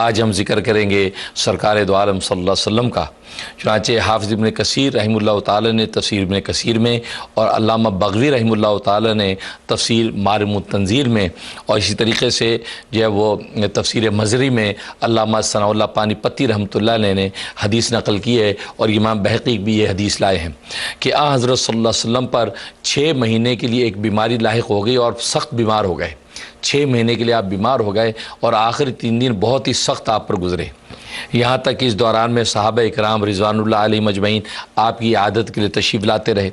آج ہم ذکر کریں گے سرکار دو عالم صلی اللہ علیہ وسلم کا۔ چنانچہ حافظ ابن کثیر رحمہ اللہ تعالی نے تفسیر ابن کثیر میں، اور علامہ بغوی رحمہ اللہ تعالی نے تفسیر معالم التنزیل میں، اور اسی طریقے سے جو ہے وہ تفسیر مزری میں علامہ ثناء اللہ پانی پتی رحمۃ اللہ علیہ نے حدیث نقل کی ہے، اور امام بہقی بھی یہ حدیث لائے ہیں کہ حضرت صلی اللہ علیہ وسلم پر 6 مہینے کے لیے ایک بیماری لاحق ہو گئی اور سخت بیمار ہو گئے۔ 6 مہینے کے لیے آپ بیمار ہو گئے اور آخری 3 دن بہت ہی سخت آپ پر گزرے، یہاں تک کہ اس دوران میں صحابہ اکرام رضوان اللہ علیہم اجمعین آپ کی عادت کے لیے تشریف لاتے رہے۔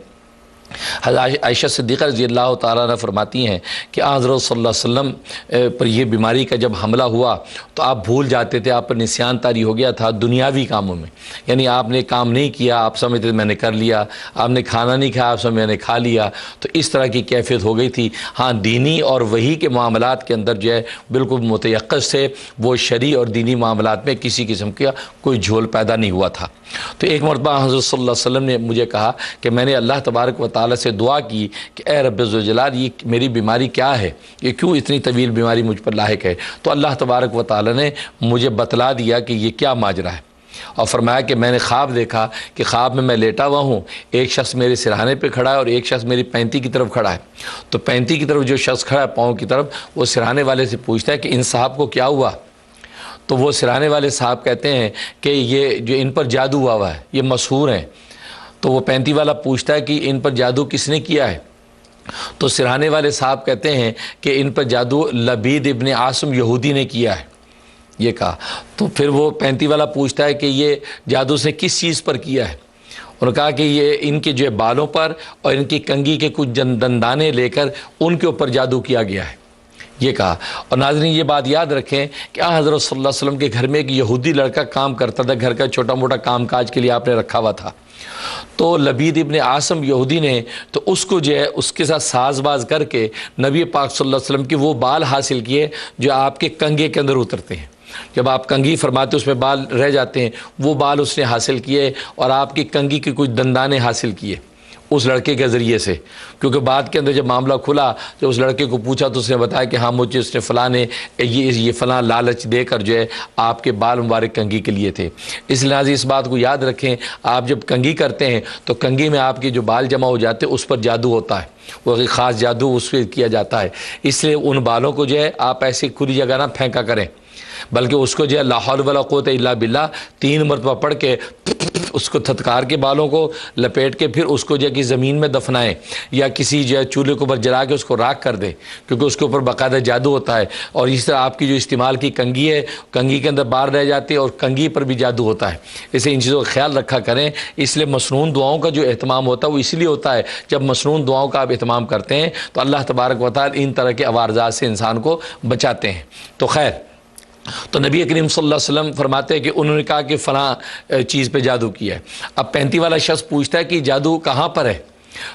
حضرت عائشہ صدیقہ رضی اللہ تعالیٰ عنہ فرماتی ہیں کہ حضرت صلی اللہ علیہ وسلم پر یہ بیماری کا جب حملہ ہوا تو آپ بھول جاتے تھے، آپ پر نسیان طاری ہو گیا تھا دنیاوی کاموں میں، یعنی آپ نے کام نہیں کیا، آپ سمجھتے تھے میں نے کر لیا، آپ نے کھانا نہیں کھایا، آپ سمجھتے میں نے کھا لیا، تو اس طرح کی کیفیت ہو گئی تھی۔ ہاں دینی اور وحی کے معاملات کے اندر جو ہے بالکل متیقظ سے، وہ شرعی اور دینی معاملات میں کسی قسم کا کوئی جھول پیدا نہیں ہوا تھا۔ تو ایک مرتبہ حضرت صلی اللہ علیہ وسلم نے مجھے کہا کہ میں نے اللہ تبارک و تعالیٰ سے دعا کی کہ اے رب ذوالجلال یہ میری بیماری کیا ہے، یہ کیوں اتنی طویل بیماری مجھ پر لاحق ہے؟ تو اللہ تبارک و تعالیٰ نے مجھے بتلا دیا کہ یہ کیا ماجرا ہے، اور فرمایا کہ میں نے خواب دیکھا کہ خواب میں لیٹا ہوا ہوں، ایک شخص میرے سرہانے پہ کھڑا ہے اور ایک شخص میری پینتی کی طرف کھڑا ہے۔ تو پینتی کی طرف جو شخص کھڑا ہے پاؤں کی طرف، وہ سرہانے والے سے پوچھتا ہے کہ ان صاحب کو کیا ہوا؟ تو وہ سرہانے والے صاحب کہتے ہیں کہ یہ جو ان پر جادو ہوا ہے، یہ مسحور ہیں۔ تو وہ پینتی والا پوچھتا ہے کہ ان پر جادو کس نے کیا ہے؟ تو سرہانے والے صاحب کہتے ہیں کہ ان پر جادو لبید ابن عاصم یہودی نے کیا ہے، یہ کہا۔ تو پھر وہ پینتی والا پوچھتا ہے کہ یہ جادو سے کس چیز پر کیا ہے؟ انہوں نے کہا کہ یہ ان کے جو بالوں پر اور ان کی کنگھی کے کچھ دندانے لے کر ان کے اوپر جادو کیا گیا ہے، یہ کہا۔ اور ناظرین یہ بات یاد رکھیں کہ حضرت صلی اللہ علیہ وسلم کے گھر میں ایک یہودی لڑکا کام کرتا تھا، گھر کا چھوٹا موٹا کام کاج کے لیے آپ نے رکھا ہوا تھا۔ تو لبید ابن عاصم یہودی نے تو اس کو جو ہے اس کے ساتھ ساز باز کر کے نبی پاک صلی اللہ علیہ وسلم کے وہ بال حاصل کیے جو آپ کے کنگھے کے اندر اترتے ہیں، جب آپ کنگھی فرماتے اس میں بال رہ جاتے ہیں، وہ بال اس نے حاصل کیے اور آپ کی کنگھی کے کچھ دندانے حاصل کیے اس لڑکے کے ذریعے سے، کیونکہ بعد کے اندر جب معاملہ کھلا تو اس لڑکے کو پوچھا تو اس نے بتایا کہ ہاں مجھے اس نے فلاں نے یہ فلاں لالچ دے کر جو ہے آپ کے بال مبارک کنگھی کے لیے تھے۔ اس لحاظ اس بات کو یاد رکھیں، آپ جب کنگھی کرتے ہیں تو کنگھی میں آپ کے جو بال جمع ہو جاتے ہیں اس پر جادو ہوتا ہے، وہ خاص جادو اس پہ کیا جاتا ہے، اس لیے ان بالوں کو جو ہے آپ ایسی کھلی جگہ نہ پھینکا کریں، بلکہ اس کو جو ہے لا حول ولا قوت الا باللہ 3 مرتبہ پڑھ کے اس کو تھتکار کے بالوں کو لپیٹ کے پھر اس کو جو ہے کہ زمین میں دفنائیں، یا کسی جو ہے چولہے کے اوپر جلا کے اس کو راکھ کر دیں، کیونکہ اس کے اوپر باقاعدہ جادو ہوتا ہے۔ اور اس طرح آپ کی جو استعمال کی کنگھی ہے، کنگھی کے اندر بال رہ جاتے ہیں اور کنگھی پر بھی جادو ہوتا ہے، اسے ان چیزوں کا خیال رکھا کریں۔ اس لیے مسنون دعاؤں کا جو اہتمام ہوتا ہے وہ اس لیے ہوتا ہے، جب مسنون دعاؤں کا آپ اہتمام کرتے ہیں تو اللہ تبارک و تعالی ان طرح کے عوارضات سے انسان کو بچاتے ہیں۔ تو خیر، تو نبی کریم صلی اللہ علیہ وسلم فرماتے ہیں کہ انہوں نے کہا کہ فلاں چیز پہ جادو کیا ہے۔ اب پینتی والا شخص پوچھتا ہے کہ جادو کہاں پر ہے؟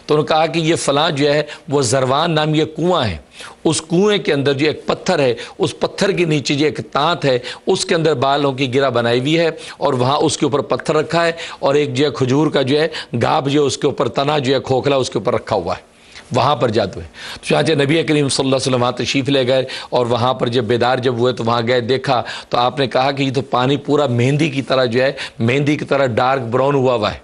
تو انہوں نے کہا کہ یہ فلاں جو ہے وہ زروان نام یہ کنواں ہے، اس کنویں کے اندر جو ایک پتھر ہے، اس پتھر کے نیچے جو ایک تانت ہے، اس کے اندر بالوں کی گرہ بنائی ہوئی ہے، اور وہاں اس کے اوپر پتھر رکھا ہے، اور ایک جو ہے کھجور کا جو ہے گاب جو ہے اس کے اوپر تنا جو ہے کھوکھلا اس کے اوپر رکھا ہوا ہے، وہاں پر جادو ہے۔ تو چنانچہ نبی کریم صلی اللہ علیہ وسلم وہاں تشریف لے گئے، اور وہاں پر جب بیدار جب ہوئے تو وہاں گئے، دیکھا تو آپ نے کہا کہ یہ تو پانی پورا مہندی کی طرح جو ہے، مہندی کی طرح ڈارک براؤن ہوا ہے،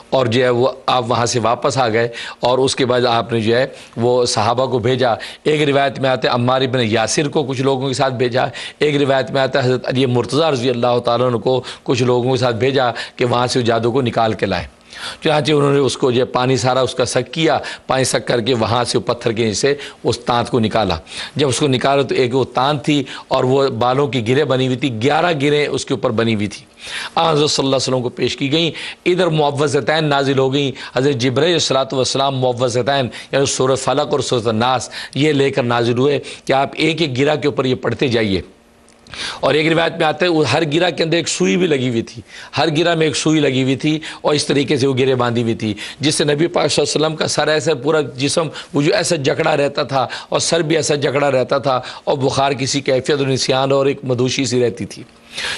اور جو ہے وہ آپ وہاں سے واپس آ گئے، اور اس کے بعد آپ نے جو ہے وہ صحابہ کو بھیجا۔ ایک روایت میں آتا ہے عمار ابن یاسر کو کچھ لوگوں کے ساتھ بھیجا، ایک روایت میں آتا ہے حضرت علی مرتضیٰ رضی اللہ تعالیٰ عنہ کو کچھ لوگوں کے ساتھ بھیجا کہ وہاں سے جادو کو نکال کے لائیں۔ چنانچہ انہوں نے اس کو جو پانی سارا اس کا سک کیا، پانی سک کر کے وہاں سے پتھر کے نیچے اس تانت کو نکالا۔ جب اس کو نکالا تو ایک وہ تانت تھی اور وہ بالوں کی گریں بنی ہوئی تھی، 11 گریں اس کے اوپر بنی ہوئی تھی، حضرت صلی اللہ علیہ وسلم کو پیش کی گئیں۔ ادھر معوذتین نازل ہو گئیں، حضرت جبرائیل علیہ الصلوۃ والسلام معوذتین یعنی سورہ فلق اور سورہ الناس یہ لے کر نازل ہوئے کہ آپ ایک ایک گرہ کے اوپر یہ پڑھتے جائیے۔ اور ایک روایت میں آتا ہے ہر گرہ کے اندر ایک سوئی بھی لگی ہوئی تھی، ہر گرہ میں ایک سوئی لگی ہوئی تھی، اور اس طریقے سے وہ گریں باندھی ہوئی تھی، جس سے نبی پاک صلی اللہ علیہ وسلم کا سر ایسا پورا جسم وہ جو ایسا جکڑا رہتا تھا، اور سر بھی ایسا جکڑا رہتا تھا، اور بخار کسی کیفیت اور نسیان اور ایک مدوشی سی رہتی تھی۔